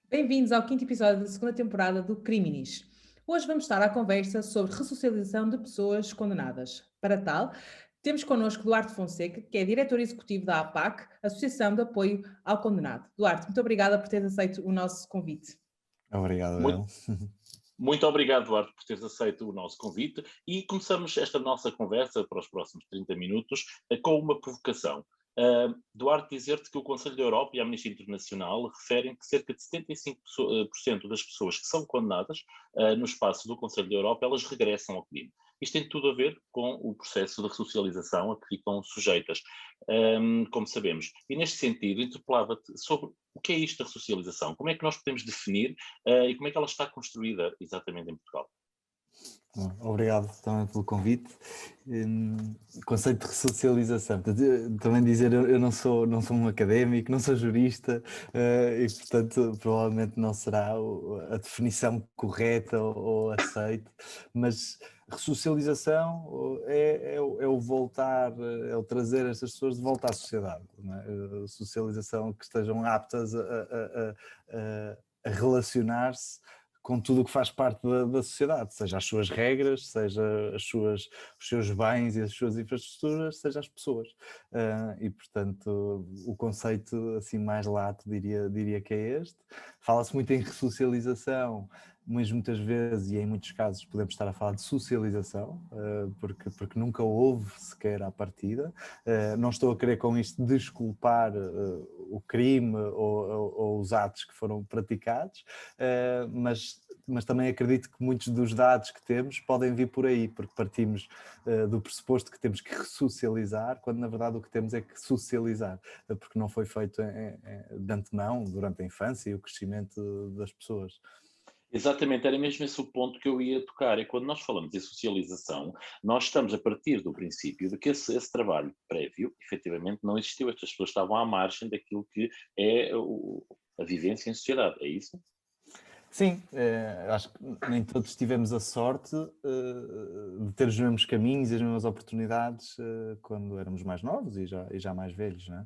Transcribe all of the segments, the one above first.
Bem-vindos ao quinto episódio da segunda temporada do Criminis. Hoje vamos estar à conversa sobre ressocialização de pessoas condenadas. Para tal, temos connosco Duarte Fonseca, que é diretor executivo da APAC, Associação de Apoio ao Condenado. Duarte, muito obrigada por teres aceito o nosso convite. Obrigado, Muito, eu. muito obrigado, Duarte, por teres aceito o nosso convite e começamos esta nossa conversa para os próximos 30 minutos com uma provocação. Duarte, dizer-te que o Conselho da Europa e a Amnistia Internacional referem que cerca de 75% das pessoas que são condenadas no espaço do Conselho da Europa, elas regressam ao crime. Isto tem tudo a ver com o processo de ressocialização a que ficam sujeitas, como sabemos. E neste sentido, interpelava-te sobre o que é isto da ressocialização, como é que nós podemos definir e como é que ela está construída exatamente em Portugal. Bom, obrigado também pelo convite. Conceito de ressocialização. Portanto, também dizer, eu não sou um académico, não sou jurista, e portanto provavelmente não será a definição correta ou aceite, mas ressocialização é o voltar, é o trazer estas pessoas de volta à sociedade, não é? Socialização que estejam aptas a relacionar-se com tudo o que faz parte da sociedade, seja as suas regras, seja os seus bens e as suas infraestruturas, seja as pessoas. E, portanto, o conceito assim mais lato diria que é este. Fala-se muito em ressocialização, mas muitas vezes, e em muitos casos, podemos estar a falar de socialização, porque nunca houve sequer à partida. Não estou a querer com isto desculpar o crime ou os atos que foram praticados, mas também acredito que muitos dos dados que temos podem vir por aí, porque partimos do pressuposto que temos que ressocializar, quando na verdade o que temos é que socializar, porque não foi feito de antemão, durante a infância e o crescimento das pessoas. Exatamente, era mesmo esse o ponto que eu ia tocar. É quando nós falamos em socialização, nós estamos a partir do princípio de que esse trabalho prévio, efetivamente, não existiu. Estas pessoas estavam à margem daquilo que é a vivência em sociedade, é isso? Sim, acho que nem todos tivemos a sorte de ter os mesmos caminhos e as mesmas oportunidades quando éramos mais novos e já mais velhos, não é?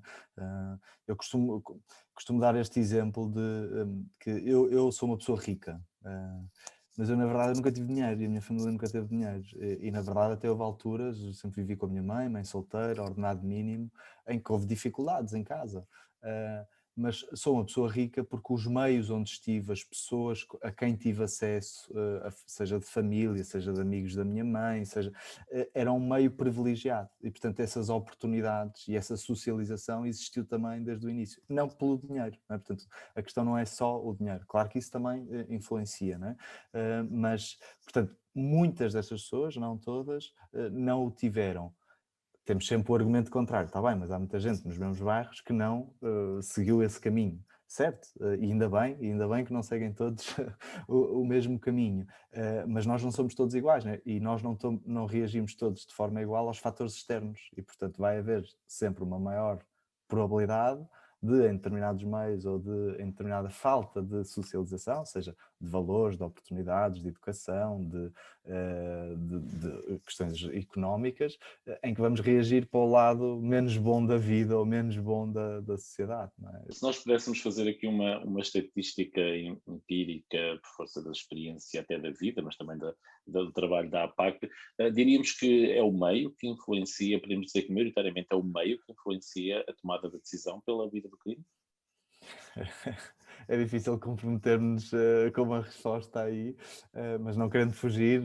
Eu costumo dar este exemplo de que eu sou uma pessoa rica, mas eu na verdade eu nunca tive dinheiro e a minha família nunca teve dinheiro e na verdade até houve alturas, eu sempre vivi com a minha mãe solteira, ordenado mínimo, em que houve dificuldades em casa. Mas sou uma pessoa rica porque os meios onde estive, as pessoas a quem tive acesso, seja de família, seja de amigos da minha mãe, era um meio privilegiado e, portanto, essas oportunidades e essa socialização existiu também desde o início. Não pelo dinheiro, não é? Portanto, a questão não é só o dinheiro. Claro que isso também influencia, não é? Mas, portanto, muitas destas pessoas, não todas, não o tiveram. Temos sempre o argumento contrário, está bem, mas há muita gente nos mesmos bairros que não seguiu esse caminho, certo? E ainda bem que não seguem todos o mesmo caminho, mas nós não somos todos iguais, né? E nós não reagimos todos de forma igual aos fatores externos e, portanto, vai haver sempre uma maior probabilidade de, em determinados meios ou em determinada falta de socialização, seja de valores, de oportunidades, de educação, de questões económicas, em que vamos reagir para o lado menos bom da vida ou menos bom da sociedade. Não é? Se nós pudéssemos fazer aqui uma estatística empírica, por força da experiência até da vida, mas também do trabalho da APAC, diríamos que é o meio que influencia, podemos dizer que maioritariamente é o meio que influencia a tomada da decisão pela vida do crime? É difícil comprometer-nos com uma resposta aí, mas não querendo fugir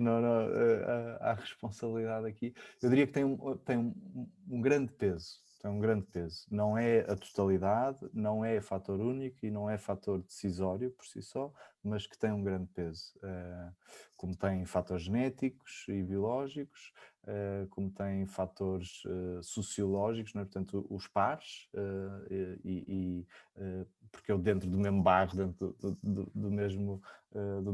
à responsabilidade aqui, eu diria que tem um grande peso. Tem um grande peso. Não é a totalidade, não é fator único e não é fator decisório por si só, mas que tem um grande peso. Como tem fatores genéticos e biológicos, como tem fatores sociológicos, não é? Portanto, os pares porque eu dentro do mesmo bairro, dentro do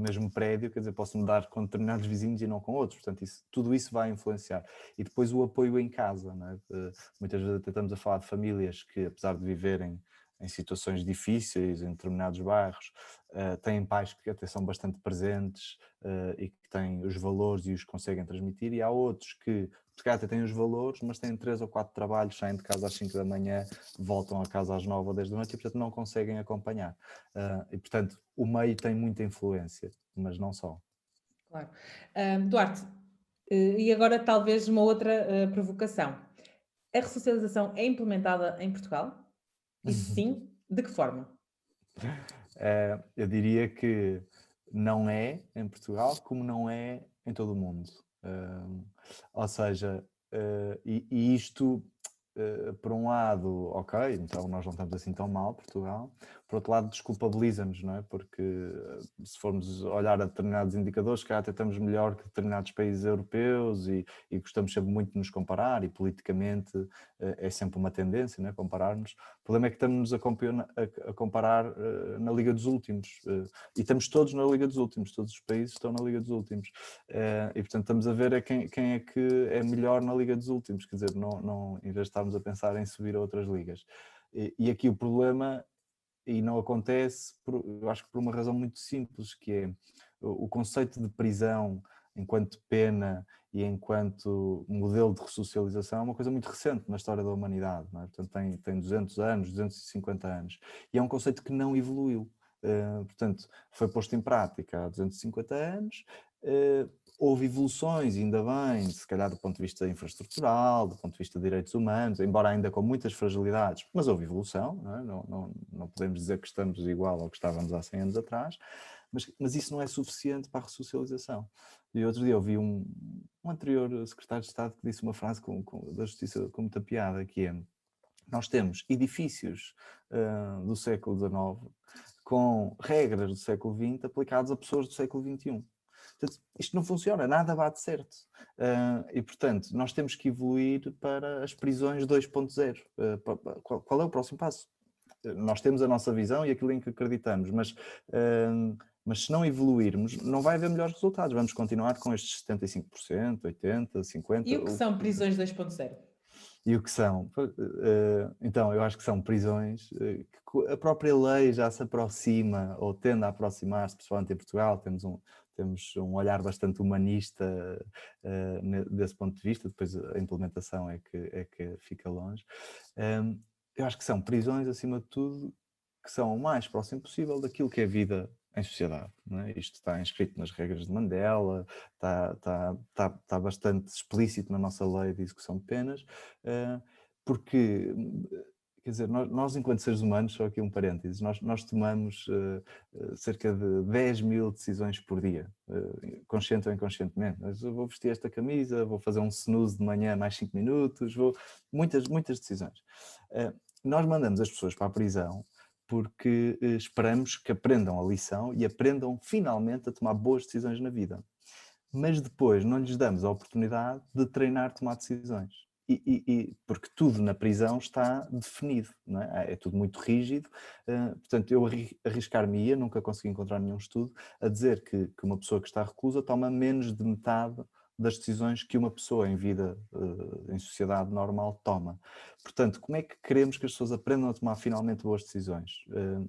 mesmo prédio, quer dizer, posso mudar com determinados vizinhos e não com outros, portanto tudo isso vai influenciar. E depois o apoio em casa, não é? Muitas vezes até estamos a falar de famílias que, apesar de viverem em situações difíceis, em determinados bairros, têm pais que até são bastante presentes e que têm os valores e os conseguem transmitir, e há outros que, se calhar até têm os valores, mas têm 3 ou 4 trabalhos, saem de casa às 5 da manhã, voltam a casa às 9 ou 10 da noite e, portanto, não conseguem acompanhar. E, portanto, o meio tem muita influência, mas não só. Claro. Duarte, e agora talvez uma outra provocação. A ressocialização é implementada em Portugal? E se sim, de que forma? Eu diria que não é em Portugal, como não é em todo o mundo. Ou seja, e isto, por um lado, ok, então nós não estamos assim tão mal, Portugal. Por outro lado, desculpabiliza-nos, não é? Porque se formos olhar a determinados indicadores, que até estamos melhor que determinados países europeus e gostamos sempre muito de nos comparar, e politicamente é sempre uma tendência, não é? Comparar-nos. O problema é que estamos a comparar na Liga dos Últimos, e estamos todos na Liga dos Últimos, todos os países estão na Liga dos Últimos, e portanto estamos a ver quem é que é melhor na Liga dos Últimos, quer dizer, não, em vez de estarmos a pensar em subir a outras ligas. E aqui o problema, e não acontece, eu acho que por uma razão muito simples, que é o conceito de prisão enquanto pena e enquanto modelo de ressocialização é uma coisa muito recente na história da humanidade, não é? Portanto, tem 200 anos, 250 anos, e é um conceito que não evoluiu. Portanto, foi posto em prática há 250 anos, houve evoluções, ainda bem, se calhar do ponto de vista infraestrutural, do ponto de vista de direitos humanos, embora ainda com muitas fragilidades, mas houve evolução, não é? Não podemos dizer que estamos igual ao que estávamos há 100 anos atrás, mas isso não é suficiente para a ressocialização. E outro dia eu vi um anterior secretário de Estado que disse uma frase da Justiça com muita piada, que é: nós temos edifícios do século XIX com regras do século XX aplicadas a pessoas do século XXI. Portanto, isto não funciona, nada bate certo. E, portanto, nós temos que evoluir para as prisões 2.0. Qual é o próximo passo? Nós temos a nossa visão e aquilo em que acreditamos, mas se não evoluirmos, não vai haver melhores resultados. Vamos continuar com estes 75%, 80%, 50%. E o que são prisões 2.0? E o que são? Então, eu acho que são prisões que a própria lei já se aproxima, ou tende a aproximar-se, principalmente em Portugal, temos um olhar bastante humanista desse ponto de vista, depois a implementação é que fica longe. Eu acho que são prisões, acima de tudo, que são o mais próximo possível daquilo que é vida em sociedade, não é? Isto está inscrito nas regras de Mandela, está bastante explícito na nossa lei de execução de penas, porque, quer dizer, nós enquanto seres humanos, só aqui um parênteses, nós tomamos cerca de 10 mil decisões por dia, consciente ou inconscientemente. Eu vou vestir esta camisa, vou fazer um snooze de manhã mais 5 minutos, muitas decisões. Nós mandamos as pessoas para a prisão porque esperamos que aprendam a lição e aprendam finalmente a tomar boas decisões na vida. Mas depois não lhes damos a oportunidade de treinar tomar decisões. Porque tudo na prisão está definido, não é? É tudo muito rígido. Portanto, eu arriscar-me-ia, nunca consegui encontrar nenhum estudo, a dizer que uma pessoa que está reclusa toma menos de metade das decisões que uma pessoa em vida, em sociedade normal, toma. Portanto, como é que queremos que as pessoas aprendam a tomar finalmente boas decisões?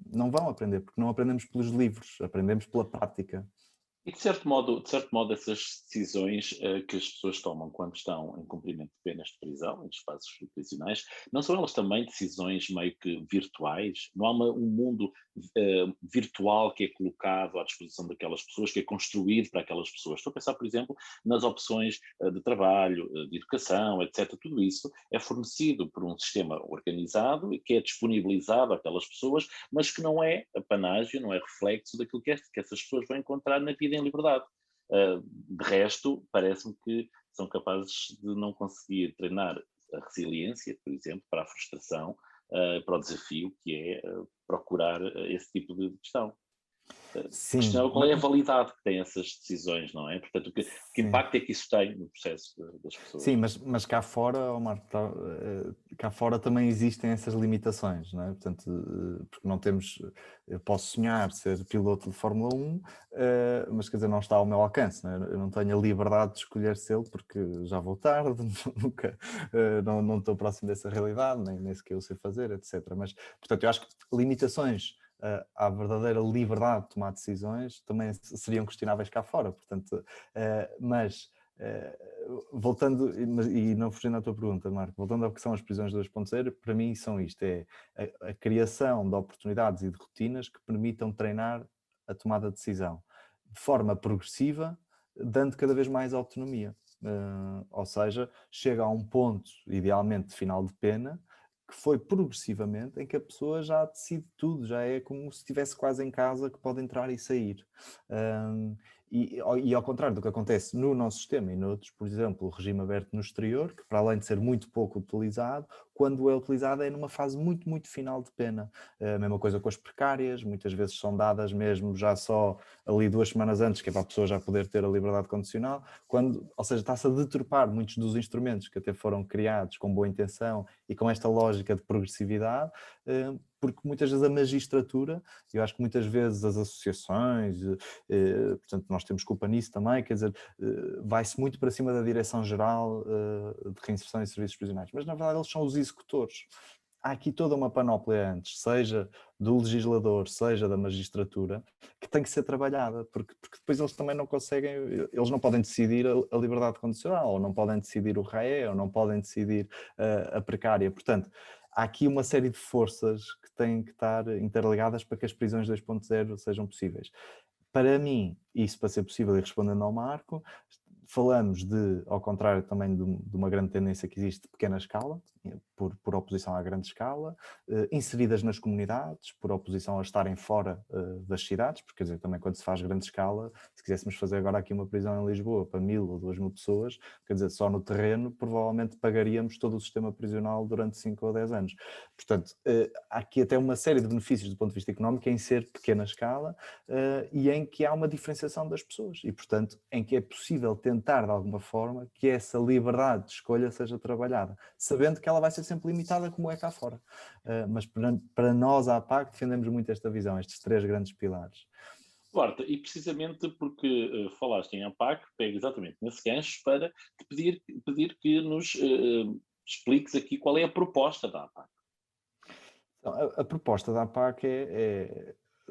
Não vão aprender, porque não aprendemos pelos livros, aprendemos pela prática. E de certo modo essas decisões que as pessoas tomam quando estão em cumprimento de penas de prisão, em espaços prisionais, não são elas também decisões meio que virtuais? Não há um mundo virtual que é colocado à disposição daquelas pessoas, que é construído para aquelas pessoas? Estou a pensar, por exemplo, nas opções de trabalho, de educação, etc. Tudo isso é fornecido por um sistema organizado e que é disponibilizado àquelas pessoas, mas que não é apanágio, não é reflexo daquilo que essas pessoas vão encontrar na vida em liberdade. De resto, parece-me que são capazes de não conseguir treinar a resiliência, por exemplo, para a frustração, para o desafio que é procurar esse tipo de questão. Questionava qual é a validade que têm essas decisões, não é? Portanto, que impacto é que isso tem no processo das pessoas? Sim, mas cá fora, Marco, cá fora também existem essas limitações, não é? Portanto, porque não temos, eu posso sonhar ser piloto de Fórmula 1, mas quer dizer, não está ao meu alcance, não é? Eu não tenho a liberdade de escolher ser, porque já vou tarde, nunca, não estou próximo dessa realidade, nem sequer eu sei fazer, etc. Mas, portanto, eu acho que limitações à verdadeira liberdade de tomar decisões também seriam questionáveis cá fora, portanto, mas voltando, e não fugindo à tua pergunta, Marco, voltando ao que são as prisões 2.0, para mim são isto, é a criação de oportunidades e de rotinas que permitam treinar a tomada de decisão de forma progressiva, dando cada vez mais autonomia. Ou seja, chega a um ponto, idealmente de final de pena, que foi progressivamente em que a pessoa já decide tudo, já é como se estivesse quase em casa, que pode entrar e sair. E ao contrário do que acontece no nosso sistema e noutros, por exemplo, o regime aberto no exterior, que para além de ser muito pouco utilizado, quando é utilizado é numa fase muito, muito final de pena. A mesma coisa com as precárias, muitas vezes são dadas mesmo já só ali 2 semanas antes, que é para a pessoa já poder ter a liberdade condicional, ou seja, está-se a deturpar muitos dos instrumentos que até foram criados com boa intenção e com esta lógica de progressividade, porque muitas vezes a magistratura, eu acho que muitas vezes as associações, portanto nós temos culpa nisso também, quer dizer, vai-se muito para cima da Direção-Geral de Reinserção e Serviços Prisionais, mas na verdade eles são os executores. Há aqui toda uma panóplia antes, seja do legislador, seja da magistratura, que tem que ser trabalhada, porque depois eles também não conseguem, eles não podem decidir a liberdade condicional, ou não podem decidir o RAE, ou não podem decidir a precária. Portanto, há aqui uma série de forças que têm que estar interligadas para que as prisões 2.0 sejam possíveis. Para mim, isso para ser possível, e respondendo ao Marco, falamos ao contrário também de uma grande tendência que existe de pequena escala, por oposição à grande escala, inseridas nas comunidades, por oposição a estarem fora das cidades, porque quer dizer, também quando se faz grande escala, se quiséssemos fazer agora aqui uma prisão em Lisboa para 1.000 ou 2.000 pessoas, quer dizer, só no terreno provavelmente pagaríamos todo o sistema prisional durante 5 ou 10 anos. Portanto, há aqui até uma série de benefícios do ponto de vista económico em ser pequena escala e em que há uma diferenciação das pessoas e, portanto, em que é possível tentar de alguma forma que essa liberdade de escolha seja trabalhada, sabendo que ela vai ser sempre limitada como é cá fora. Mas para nós, à APAC, defendemos muito esta visão, estes 3 grandes pilares. Duarte, e precisamente porque falaste em APAC, pego exatamente nesse gancho para te pedir que nos expliques aqui qual é a proposta da APAC. Então, a proposta da APAC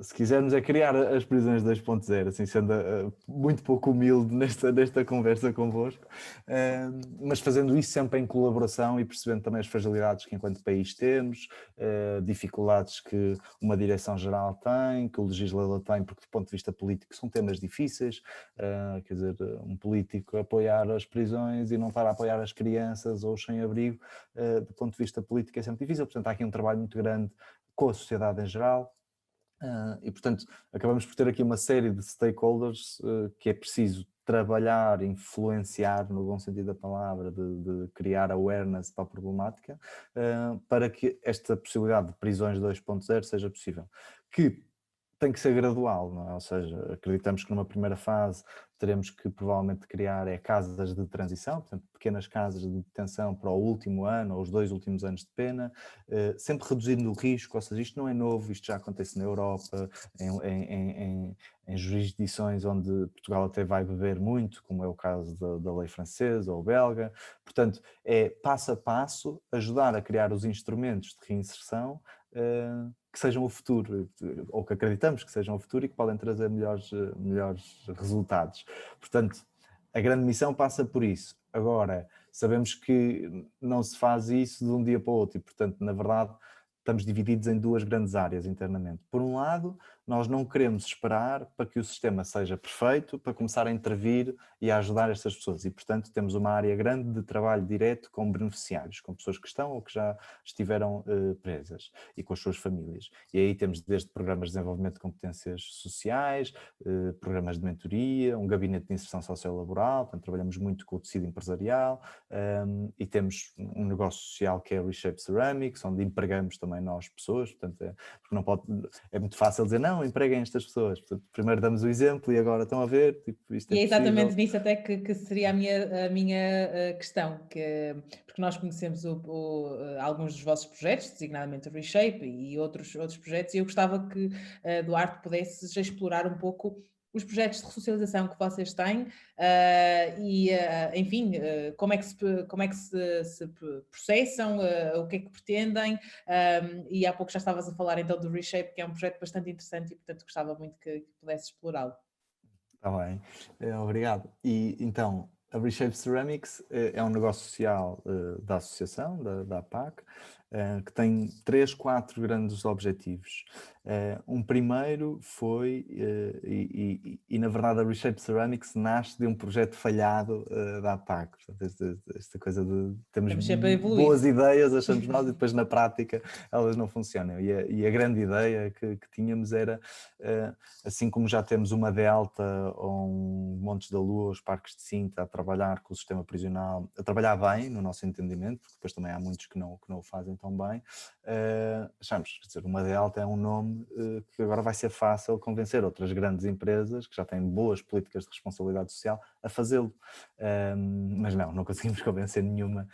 se quisermos, é criar as prisões 2.0, assim, sendo muito pouco humilde nesta conversa convosco, mas fazendo isso sempre em colaboração e percebendo também as fragilidades que enquanto país temos, dificuldades que uma direção-geral tem, que o legislador tem, porque do ponto de vista político são temas difíceis, quer dizer, um político apoiar as prisões e não estar a apoiar as crianças ou os sem-abrigo, do ponto de vista político é sempre difícil, portanto há aqui um trabalho muito grande com a sociedade em geral, e portanto acabamos por ter aqui uma série de stakeholders que é preciso trabalhar, influenciar no bom sentido da palavra, de criar awareness para a problemática, para que esta possibilidade de prisões 2.0 seja possível. Que tem que ser gradual, não é? Ou seja, acreditamos que numa primeira fase teremos que provavelmente criar casas de transição, portanto pequenas casas de detenção para o último ano ou os 2 últimos anos de pena, sempre reduzindo o risco, ou seja, isto não é novo, isto já acontece na Europa, em jurisdições onde Portugal até vai beber muito, como é o caso da lei francesa ou belga. Portanto, é passo a passo ajudar a criar os instrumentos de reinserção que sejam o futuro, ou que acreditamos que sejam o futuro e que podem trazer melhores resultados. Portanto, a grande missão passa por isso. Agora, sabemos que não se faz isso de um dia para o outro e, portanto, na verdade, estamos divididos em 2 grandes áreas internamente. Por um lado, nós não queremos esperar para que o sistema seja perfeito para começar a intervir e a ajudar estas pessoas e, portanto, temos uma área grande de trabalho direto com beneficiários, com pessoas que estão ou que já estiveram presas e com as suas famílias. E aí temos desde programas de desenvolvimento de competências sociais, programas de mentoria, um gabinete de inserção sociolaboral, portanto, trabalhamos muito com o tecido empresarial e temos um negócio social que é o Reshape Ceramics, onde empregamos também nós pessoas, portanto, porque não pode, é muito fácil dizer não, não, empreguem estas pessoas. Portanto, primeiro damos o exemplo e agora estão a ver, tipo, isto é E é possível. exatamente nisso até que seria a minha questão, porque nós conhecemos alguns dos vossos projetos, designadamente o Reshape e outros projetos, e eu gostava que, Duarte, pudesses explorar um pouco os projetos de ressocialização que vocês têm enfim, como é que se processam, o que é que pretendem, e há pouco já estavas a falar então do Reshape, que é um projeto bastante interessante e portanto gostava muito que pudesses explorá-lo. Está bem, obrigado. E então, a Reshape Ceramics é um negócio social da associação, da APAC, que tem 3, 4 grandes objetivos. Um primeiro foi, e na verdade a Reshape Ceramics nasce de um projeto falhado da APAC. Portanto, esta coisa de termos Estamos sempre a evoluir. boas ideias, achamos nós, e depois na prática elas não funcionam. E a grande ideia que tínhamos era, assim como já temos uma Delta ou um Montes da Lua, os parques de Sintra, a trabalhar com o sistema prisional, a trabalhar bem, no nosso entendimento, porque depois também há muitos que não o fazem tão bem, achamos, quer dizer, uma Delta é um nome que agora vai ser fácil convencer outras grandes empresas, que já têm boas políticas de responsabilidade social, a fazê-lo. Mas não conseguimos convencer nenhuma,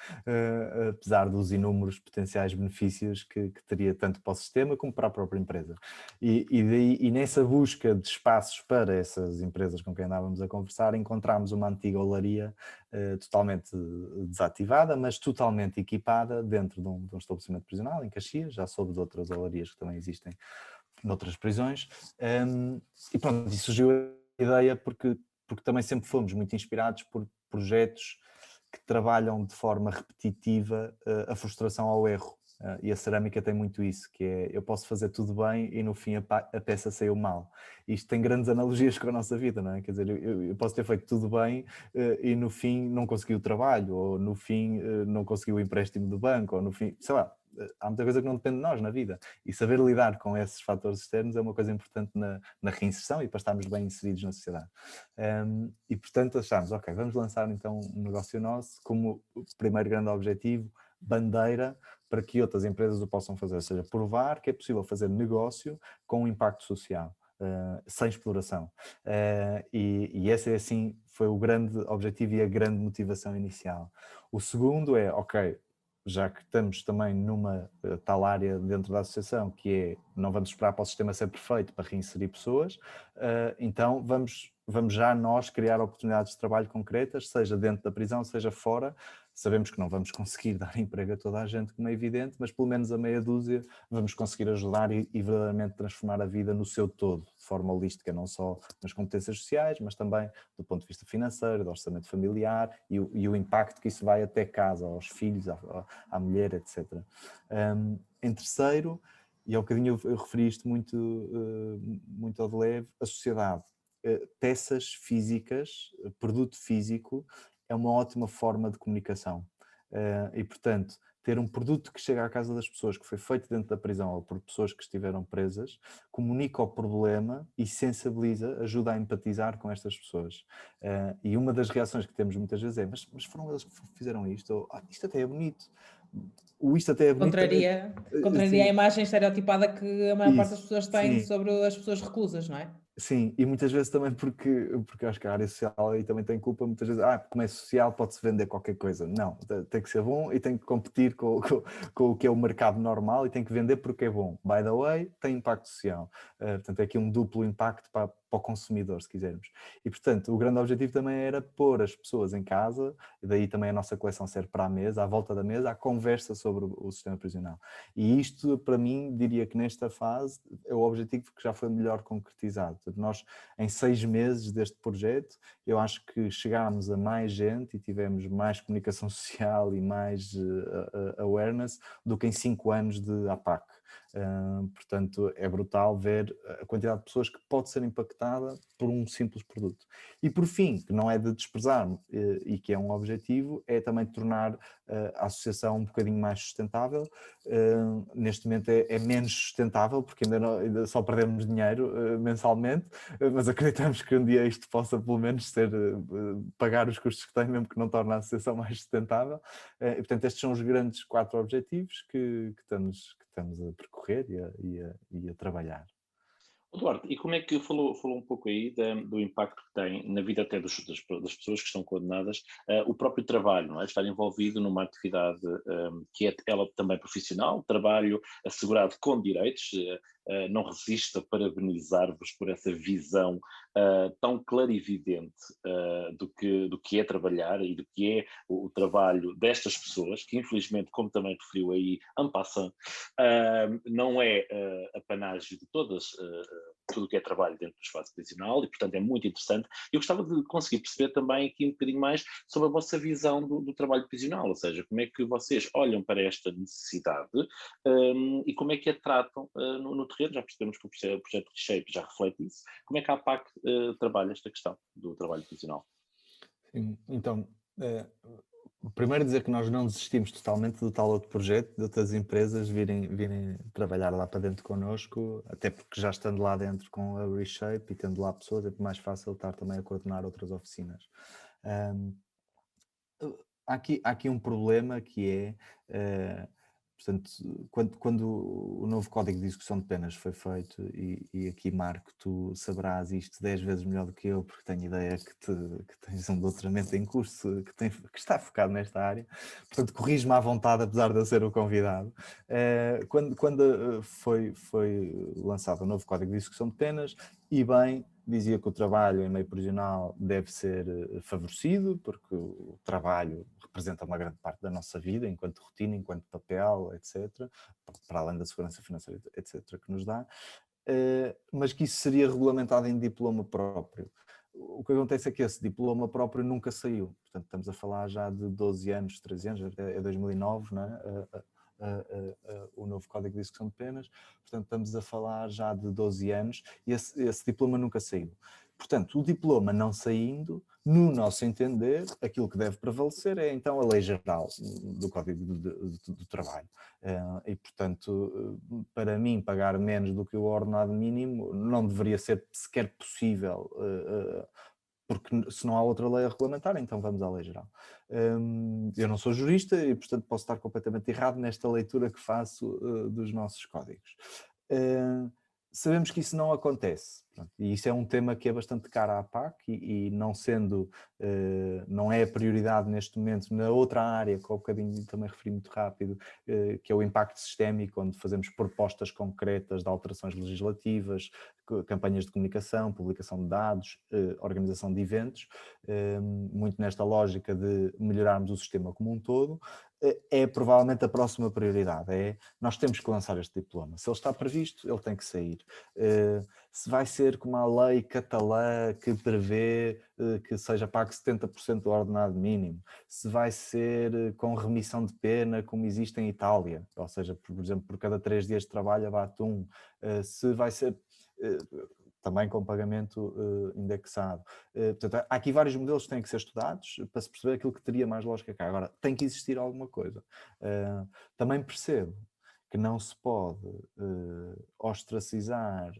apesar dos inúmeros potenciais benefícios que teria tanto para o sistema como para a própria empresa. E nessa busca de espaços para essas empresas com quem andávamos a conversar, encontramos uma antiga olaria totalmente desativada, mas totalmente equipada dentro de um estabelecimento prisional, em Caxias, já soube de outras olarias que também existem noutras prisões, e pronto, e surgiu a ideia porque também sempre fomos muito inspirados por projetos que trabalham de forma repetitiva a frustração ao erro. E a cerâmica tem muito isso, que é, eu posso fazer tudo bem e no fim a peça saiu mal. Isto tem grandes analogias com a nossa vida, não é? Quer dizer, eu posso ter feito tudo bem e no fim não consegui o trabalho, ou no fim não consegui o empréstimo do banco, ou no fim, sei lá, há muita coisa que não depende de nós na vida. E saber lidar com esses fatores externos é uma coisa importante na reinserção e para estarmos bem inseridos na sociedade. E portanto achámos, ok, vamos lançar então um negócio nosso como o primeiro grande objetivo, bandeira, para que outras empresas o possam fazer, ou seja, provar que é possível fazer negócio com um impacto social, sem exploração. E esse assim foi o grande objetivo e a grande motivação inicial. O segundo é, ok, já que estamos também numa tal área dentro da associação, que é, não vamos esperar para o sistema ser perfeito para reinserir pessoas, então vamos já nós criar oportunidades de trabalho concretas, seja dentro da prisão, seja fora. Sabemos que não vamos conseguir dar emprego a toda a gente, como é evidente, mas pelo menos a meia dúzia vamos conseguir ajudar e verdadeiramente transformar a vida no seu todo, de forma holística, não só nas competências sociais, mas também do ponto de vista financeiro, do orçamento familiar e o impacto que isso vai até casa, aos filhos, à mulher, etc. Em terceiro, e há um bocadinho eu referi isto muito ao de leve, a sociedade. Peças físicas, produto físico, é uma ótima forma de comunicação. E, portanto, ter um produto que chega à casa das pessoas, que foi feito dentro da prisão ou por pessoas que estiveram presas, comunica o problema e sensibiliza, ajuda a empatizar com estas pessoas. E uma das reações que temos muitas vezes é, mas foram eles que fizeram isto? Ou, isto até é bonito. Isto até é bonito. Contraria a imagem estereotipada que a maior parte das pessoas tem sim. sobre as pessoas reclusas, não é? Sim, e muitas vezes também porque acho que a área social aí também tem culpa, muitas vezes, como é social pode-se vender qualquer coisa. Não, tem que ser bom e tem que competir com o que é o mercado normal e tem que vender porque é bom. By the way, tem impacto social. Portanto, é aqui um duplo impacto para o consumidor, se quisermos. E, portanto, o grande objetivo também era pôr as pessoas em casa, e daí também a nossa coleção serve para a mesa, à volta da mesa, a conversa sobre o sistema prisional. E isto, para mim, diria que nesta fase é o objetivo que já foi melhor concretizado. Portanto, nós, em 6 meses deste projeto, eu acho que chegámos a mais gente e tivemos mais comunicação social e mais awareness do que em 5 anos de APAC. Portanto, é brutal ver a quantidade de pessoas que pode ser impactada por um simples produto. E por fim, que não é de desprezar e que é um objetivo, é também tornar a associação um bocadinho mais sustentável. Neste momento é menos sustentável, porque ainda só perdemos dinheiro mensalmente, mas acreditamos que um dia isto possa pelo menos ser pagar os custos que tem, mesmo que não torne a associação mais sustentável. E portanto estes são os grandes 4 objetivos que estamos a percorrer e a trabalhar. Eduardo, e como é que falou um pouco aí do impacto que tem na vida até das pessoas que estão condenadas, o próprio trabalho, não é? Estar envolvido numa atividade que é ela também profissional, trabalho assegurado com direitos, não resisto a parabenizar-vos por essa visão tão clarividente do que é trabalhar e do que é o trabalho destas pessoas, que infelizmente, como também referiu aí, en passant, não é apanágio de tudo o que é trabalho dentro do espaço prisional e, portanto, é muito interessante. Eu gostava de conseguir perceber também aqui um bocadinho mais sobre a vossa visão do trabalho prisional, ou seja, como é que vocês olham para esta necessidade e como é que a tratam no terreno. Já percebemos que o projeto Reshape já reflete isso. Como é que a APAC trabalha esta questão do trabalho prisional? Sim, então, primeiro dizer que nós não desistimos totalmente do tal outro projeto, de outras empresas virem trabalhar lá para dentro connosco, até porque já estando lá dentro com a Reshape e tendo lá pessoas, é mais fácil estar também a coordenar outras oficinas. Há aqui um problema que é, portanto, quando o novo Código de Execução de Penas foi feito, e aqui, Marco, tu saberás isto 10 vezes melhor do que eu, porque tenho ideia que tens um doutoramento em curso que está focado nesta área, portanto, corrijo-me à vontade, apesar de eu ser o convidado. Quando foi lançado o novo Código de Execução de Penas, e bem, dizia que o trabalho em meio prisional deve ser favorecido, porque o trabalho representa uma grande parte da nossa vida, enquanto rotina, enquanto papel, etc., para além da segurança financeira, etc., que nos dá, mas que isso seria regulamentado em diploma próprio. O que acontece é que esse diploma próprio nunca saiu, portanto estamos a falar já de 12 anos, 13 anos, é 2009, não é? O novo Código de Execução de Penas, portanto estamos a falar já de 12 anos e esse diploma nunca saiu. Portanto, o diploma não saindo, no nosso entender, aquilo que deve prevalecer é então a lei geral do Código do Trabalho. E, portanto, para mim, pagar menos do que o ordenado mínimo não deveria ser sequer possível, porque se não há outra lei a regulamentar, então vamos à lei geral. Eu não sou jurista e, portanto, posso estar completamente errado nesta leitura que faço dos nossos códigos. Sabemos que isso não acontece, e isso é um tema que é bastante caro à APAC e não sendo, não é a prioridade neste momento na outra área, que há um bocadinho também referi muito rápido, que é o impacto sistémico, onde fazemos propostas concretas de alterações legislativas, campanhas de comunicação, publicação de dados, organização de eventos, muito nesta lógica de melhorarmos o sistema como um todo. É provavelmente a próxima prioridade, nós temos que lançar este diploma. Se ele está previsto, ele tem que sair. Se vai ser como a lei catalã que prevê que seja pago 70% do ordenado mínimo, se vai ser com remissão de pena como existe em Itália, ou seja, por exemplo, por cada 3 dias de trabalho abate um, se vai ser também com pagamento indexado. Portanto, há aqui vários modelos que têm que ser estudados para se perceber aquilo que teria mais lógica cá. Agora, tem que existir alguma coisa. Também percebo que não se pode ostracizar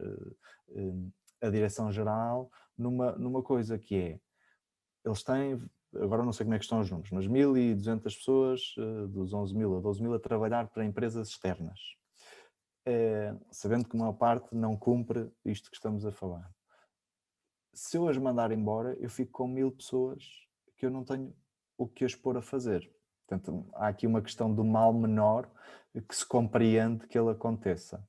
a direção-geral numa coisa que é, eles têm, agora não sei como é que estão os números, mas 1.200 pessoas, dos 11.000 a 12.000, a trabalhar para empresas externas. Sabendo que uma parte não cumpre isto que estamos a falar. Se eu as mandar embora, eu fico com 1.000 pessoas que eu não tenho o que as pôr a fazer. Portanto, há aqui uma questão do mal menor que se compreende que ele aconteça.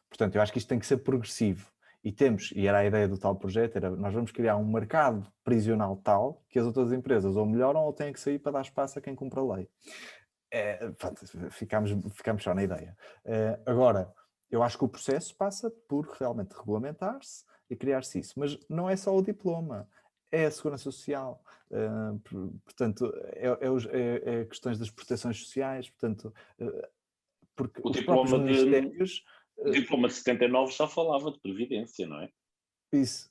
Portanto, eu acho que isto tem que ser progressivo. E era a ideia do tal projeto, nós vamos criar um mercado prisional tal que as outras empresas ou melhoram ou têm que sair para dar espaço a quem cumpre a lei. Pronto, ficamos só na ideia. Agora, eu acho que o processo passa por realmente regulamentar-se e criar-se isso. Mas não é só o diploma, é a segurança social. Portanto, é questões das proteções sociais. Portanto, porque O os próprios ministérios... diploma de 79 já falava de previdência, não é? Isso.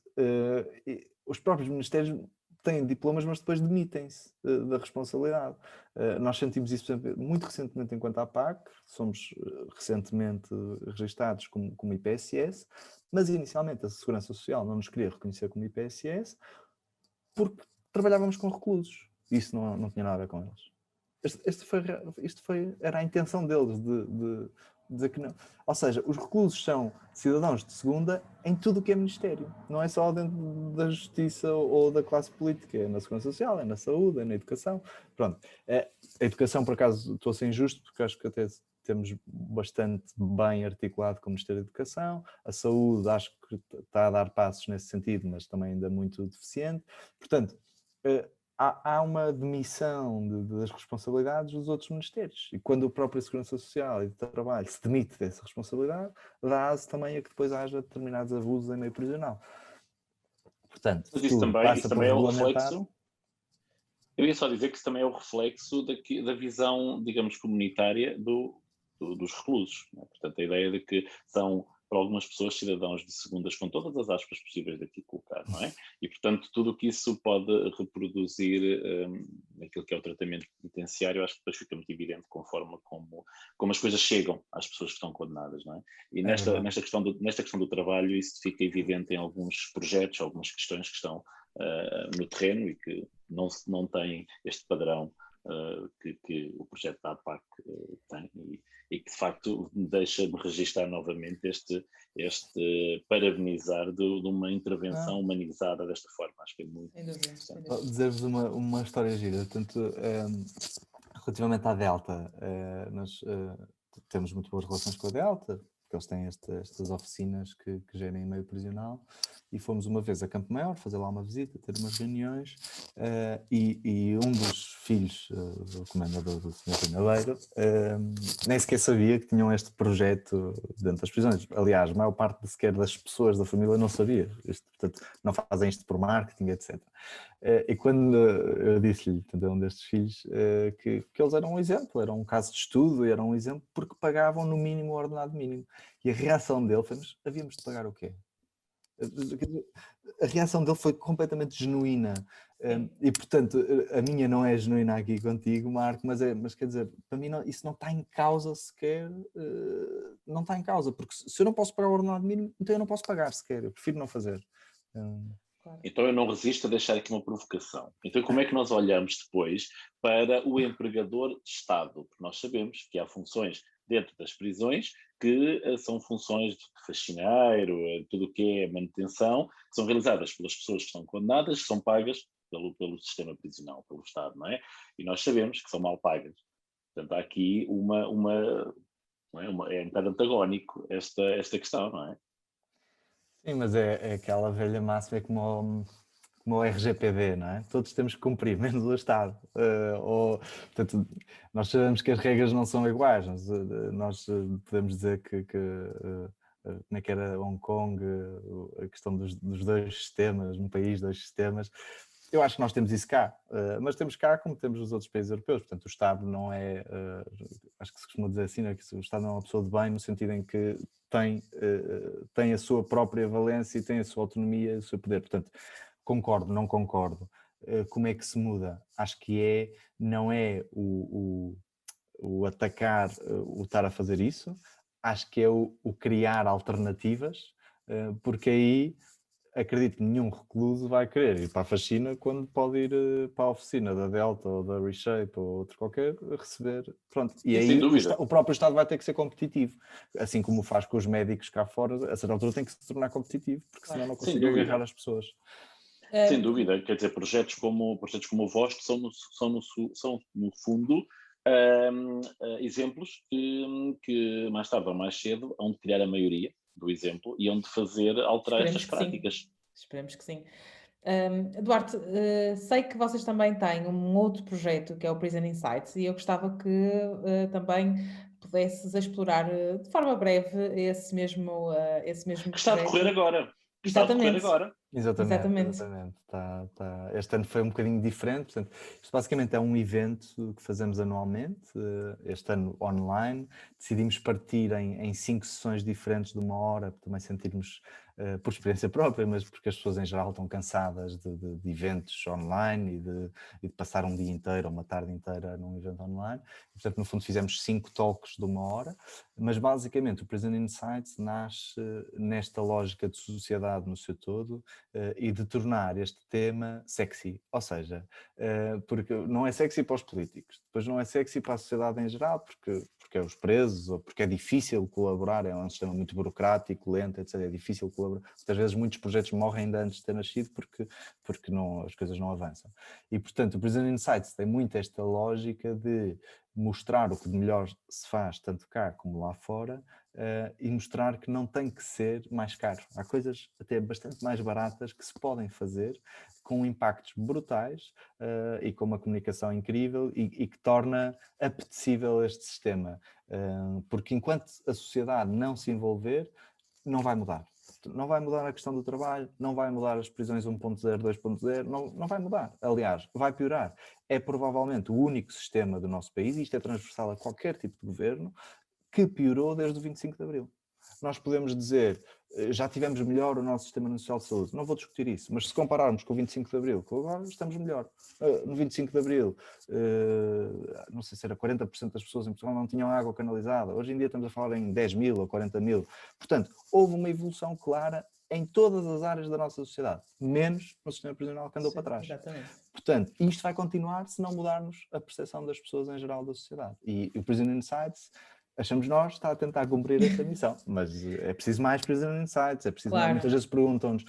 Os próprios ministérios têm diplomas, mas depois demitem-se da responsabilidade. Nós sentimos isso, por exemplo, muito recentemente enquanto APAC, somos recentemente registados como IPSS, mas inicialmente a Segurança Social não nos queria reconhecer como IPSS porque trabalhávamos com reclusos. Isso não tinha nada a ver com eles. Era a intenção deles dizer que não. Ou seja, os reclusos são cidadãos de segunda em tudo o que é ministério. Não é só dentro da justiça ou da classe política, é na segurança social, é na saúde, é na educação. Pronto. A educação, por acaso, estou a ser injusto, porque acho que até temos bastante bem articulado com o Ministério da Educação. A saúde, acho que está a dar passos nesse sentido, mas também ainda muito deficiente. Portanto, há uma demissão das responsabilidades dos outros ministérios. E quando o próprio Segurança Social e do Trabalho se demite dessa responsabilidade, dá-se também a que depois haja determinados abusos em meio prisional. Portanto, Mas isso também é o reflexo. Eu ia só dizer que isso também é o reflexo da visão, digamos, comunitária dos reclusos. Não é? Portanto, a ideia de que são, para algumas pessoas, cidadãos de segundas, com todas as aspas possíveis daqui colocar, não é? E, portanto, tudo o que isso pode reproduzir naquilo que é o tratamento penitenciário, acho que depois fica muito evidente com a forma como as coisas chegam às pessoas que estão condenadas, não é? E nesta questão do trabalho, isso fica evidente em alguns projetos, algumas questões que estão no terreno e que não têm este padrão que o projeto da APAC tem e que de facto deixa-me registar novamente este parabenizar de uma intervenção humanizada desta forma. Acho que é muito interessante. Vou dizer-vos uma história gira. Portanto, relativamente à Delta, nós temos muito boas relações com a Delta, porque eles têm estas oficinas que gerem meio prisional, e fomos uma vez a Campo Maior fazer lá uma visita, ter umas reuniões, e um dos filhos do comendador do Sr. Pinaleiro nem sequer sabia que tinham este projeto dentro das prisões. Aliás, a maior parte sequer das pessoas da família não sabia isto, portanto, não fazem isto por marketing, etc. E quando eu disse-lhe, um destes filhos, que eles eram um exemplo, era um caso de estudo, era um exemplo, porque pagavam no mínimo o ordenado mínimo. E a reação dele foi: mas havíamos de pagar o quê? A reação dele foi completamente genuína. E, portanto, a minha não é genuína aqui contigo, Marco, mas quer dizer, para mim isso não está em causa sequer, não está em causa, porque se eu não posso pagar o ordenado mínimo, então eu não posso pagar sequer, eu prefiro não fazer. Então eu não resisto a deixar aqui uma provocação. Então como é que nós olhamos depois para o empregador de Estado? Porque nós sabemos que há funções dentro das prisões que são funções de faxineiro, tudo o que é manutenção, que são realizadas pelas pessoas que estão condenadas, que são pagas pelo sistema prisional, pelo Estado, não é? E nós sabemos que são mal pagas. Portanto, há aqui é um bocado antagónico esta questão, não é? Sim, mas é aquela velha máxima, é como o RGPD, não é? Todos temos que cumprir, menos o Estado. Portanto, nós sabemos que as regras não são iguais. Nós podemos dizer que como é que era Hong Kong, a questão dos dois sistemas, um país, dois sistemas. Eu acho que nós temos isso cá, mas temos cá como temos nos outros países europeus. Portanto, o Estado não é, acho que se costuma dizer assim, não é? Que o Estado não é uma pessoa de bem, no sentido em que tem a sua própria valência e tem a sua autonomia e o seu poder. Portanto, concordo, não concordo. Como é que se muda? Acho que não é o atacar, o estar a fazer isso. Acho que é o criar alternativas, porque aí acredito que nenhum recluso vai querer ir para a faxina quando pode ir para a oficina da Delta ou da Reshape ou outro qualquer receber. Pronto. E aí sem dúvida. o próprio Estado vai ter que ser competitivo, assim como faz com os médicos cá fora. A certa altura tem que se tornar competitivo, porque senão não consegue agarrar as pessoas. Sem dúvida, quer dizer, projetos como o vosso são no fundo exemplos que mais tarde ou mais cedo hão de criar a maioria do exemplo e hão de alterar estas práticas. Sim. Esperemos que sim. Duarte, sei que vocês também têm um outro projeto que é o Prison Insights e eu gostava que também pudesses explorar de forma breve esse mesmo projeto. Está a decorrer agora. Exatamente. Este ano foi um bocadinho diferente. Portanto, isto basicamente é um evento que fazemos anualmente, este ano online. Decidimos partir em 5 sessões diferentes de 1 hora, para também sentirmos, por experiência própria, mas porque as pessoas em geral estão cansadas de eventos online e de passar um dia inteiro ou uma tarde inteira num evento online. E, portanto, no fundo fizemos 5 talks de 1 hora, mas basicamente o Prison Insights nasce nesta lógica de sociedade no seu todo e de tornar este tema sexy. Ou seja, porque não é sexy para os políticos, depois não é sexy para a sociedade em geral, porque é os presos, ou porque é difícil colaborar, é um sistema muito burocrático, lento, etc. É difícil colaborar. Muitas vezes muitos projetos morrem ainda antes de ter nascido porque não, as coisas não avançam. E, portanto, o Prison Insights tem muito esta lógica de mostrar o que de melhor se faz, tanto cá como lá fora, e mostrar que não tem que ser mais caro. Há coisas até bastante mais baratas que se podem fazer com impactos brutais e com uma comunicação incrível e que torna apetecível este sistema. Porque enquanto a sociedade não se envolver, não vai mudar. Não vai mudar a questão do trabalho, não vai mudar as prisões 1.0, 2.0, não vai mudar. Aliás, vai piorar. É provavelmente o único sistema do nosso país, e isto é transversal a qualquer tipo de governo, que piorou desde o 25 de Abril. Nós podemos dizer, já tivemos melhor o nosso Sistema Nacional de Saúde, não vou discutir isso, mas se compararmos com o 25 de Abril, com agora estamos melhor. No 25 de Abril, não sei se era 40% das pessoas em Portugal não tinham água canalizada, hoje em dia estamos a falar em 10 mil ou 40 mil. Portanto, houve uma evolução clara em todas as áreas da nossa sociedade, menos no sistema prisional que andou para trás. Exatamente. Portanto, isto vai continuar se não mudarmos a percepção das pessoas em geral da sociedade. E o Prison Insights, achamos nós, está a tentar cumprir essa missão, mas é preciso mais Prison Insights, é preciso mais. Muitas vezes perguntam-nos,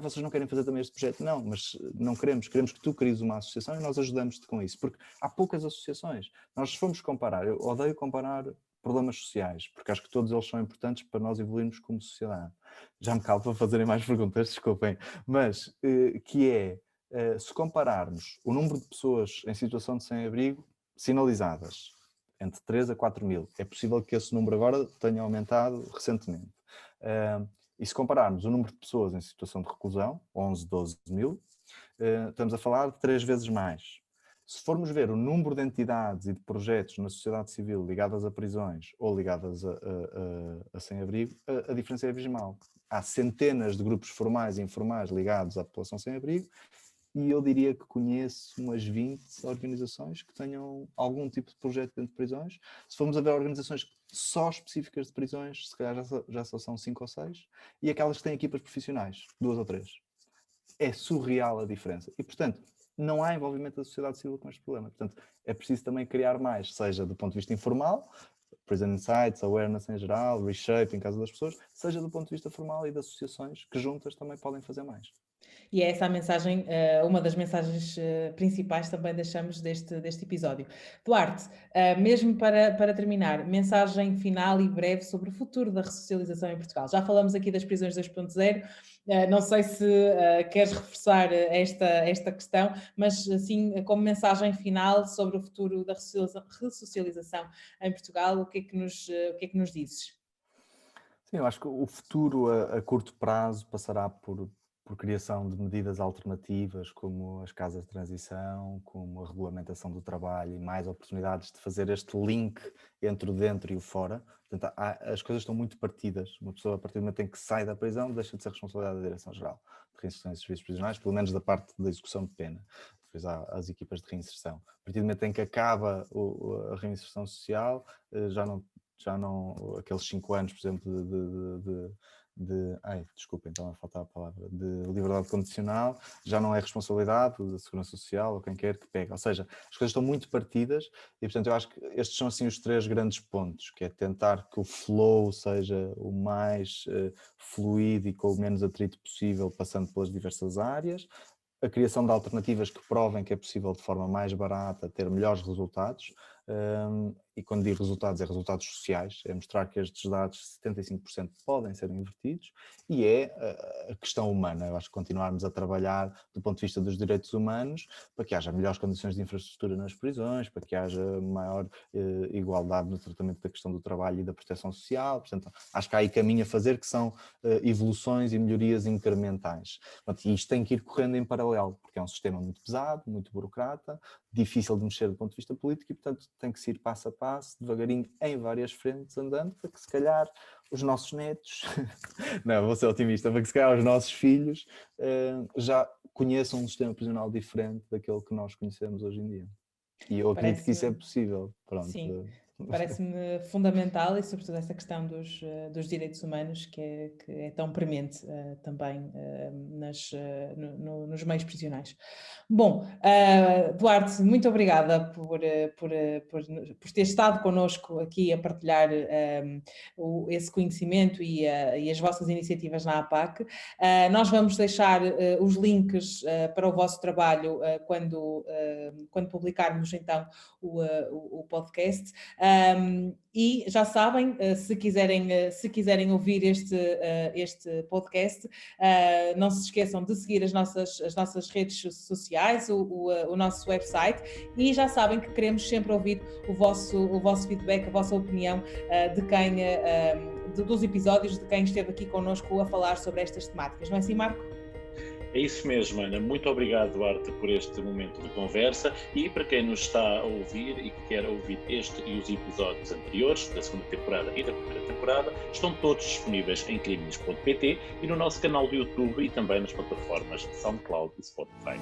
vocês não querem fazer também este projeto? Não, mas não queremos que tu cries uma associação e nós ajudamos-te com isso, porque há poucas associações. Nós, se formos comparar, eu odeio comparar problemas sociais, porque acho que todos eles são importantes para nós evoluirmos como sociedade. Já me calo para fazerem mais perguntas, desculpem, mas que é, se compararmos o número de pessoas em situação de sem-abrigo sinalizadas, entre 3 a 4 mil. É possível que esse número agora tenha aumentado recentemente. E se compararmos o número de pessoas em situação de reclusão, 11, 12 mil, estamos a falar de 3 vezes mais. Se formos ver o número de entidades e de projetos na sociedade civil ligadas a prisões ou ligadas a sem-abrigo, a diferença é abismal. Há centenas de grupos formais e informais ligados à população sem-abrigo, e eu diria que conheço umas 20 organizações que tenham algum tipo de projeto dentro de prisões. Se formos a ver organizações só específicas de prisões, se calhar já só são 5 ou 6, e aquelas que têm equipas profissionais, 2 ou 3. É surreal a diferença. E, portanto, não há envolvimento da sociedade civil com este problema. Portanto, é preciso também criar mais, seja do ponto de vista informal, Prison Insights, Awareness em geral, Reshape em caso das pessoas, seja do ponto de vista formal e de associações que juntas também podem fazer mais. E é essa a mensagem, uma das mensagens principais também deixamos deste episódio. Duarte, mesmo para terminar, mensagem final e breve sobre o futuro da ressocialização em Portugal. Já falamos aqui das prisões 2.0, não sei se queres reforçar esta questão, mas assim, como mensagem final sobre o futuro da ressocialização em Portugal, o que é que nos dizes? Sim, eu acho que o futuro a curto prazo passará por criação de medidas alternativas, como as casas de transição, como a regulamentação do trabalho e mais oportunidades de fazer este link entre o dentro e o fora. Portanto, as coisas estão muito partidas. Uma pessoa, a partir do momento em que sai da prisão, deixa de ser responsabilidade da Direção-Geral de Reinserção e Serviços Prisionais, pelo menos da parte da execução de pena. Depois há as equipas de reinserção. A partir do momento em que acaba a reinserção social, já não aqueles 5 anos, por exemplo, desculpem, então a faltar a palavra, de liberdade condicional, já não é responsabilidade da Segurança Social ou quem quer que pega. Ou seja, as coisas estão muito partidas e, portanto, eu acho que estes são assim os 3 grandes pontos, que é tentar que o flow seja o mais fluido e com o menos atrito possível, passando pelas diversas áreas, a criação de alternativas que provem que é possível de forma mais barata ter melhores resultados, e quando digo resultados, é resultados sociais, é mostrar que estes dados, 75% podem ser invertidos, e é a questão humana. Eu acho que continuarmos a trabalhar do ponto de vista dos direitos humanos para que haja melhores condições de infraestrutura nas prisões, para que haja maior igualdade no tratamento da questão do trabalho e da proteção social. Portanto, acho que há aí caminho a fazer que são evoluções e melhorias incrementais. Portanto, e isto tem que ir correndo em paralelo, porque é um sistema muito pesado, muito burocrata, difícil de mexer do ponto de vista político e, portanto, tem que se ir passo a passo, devagarinho, em várias frentes, andando, para que se calhar os nossos netos, não, vou ser otimista, para que se calhar os nossos filhos já conheçam um sistema prisional diferente daquele que nós conhecemos hoje em dia. E eu acredito que isso é possível. Pronto. Sim. Parece-me fundamental e sobretudo essa questão dos direitos humanos que é tão premente também nos meios prisionais. Bom, Duarte, muito obrigada por ter estado connosco aqui a partilhar esse conhecimento e as vossas iniciativas na APAC. Nós vamos deixar os links para o vosso trabalho quando publicarmos então o podcast. E já sabem, se quiserem ouvir este podcast, não se esqueçam de seguir as nossas redes sociais, o nosso website, e já sabem que queremos sempre ouvir o vosso feedback, a vossa opinião dos episódios, de quem esteve aqui connosco a falar sobre estas temáticas. Não é assim, Marco? É isso mesmo, Ana. Muito obrigado, Duarte, por este momento de conversa, e para quem nos está a ouvir e que quer ouvir este e os episódios anteriores da segunda temporada e da primeira temporada, estão todos disponíveis em criminis.pt e no nosso canal do YouTube e também nas plataformas SoundCloud e Spotify.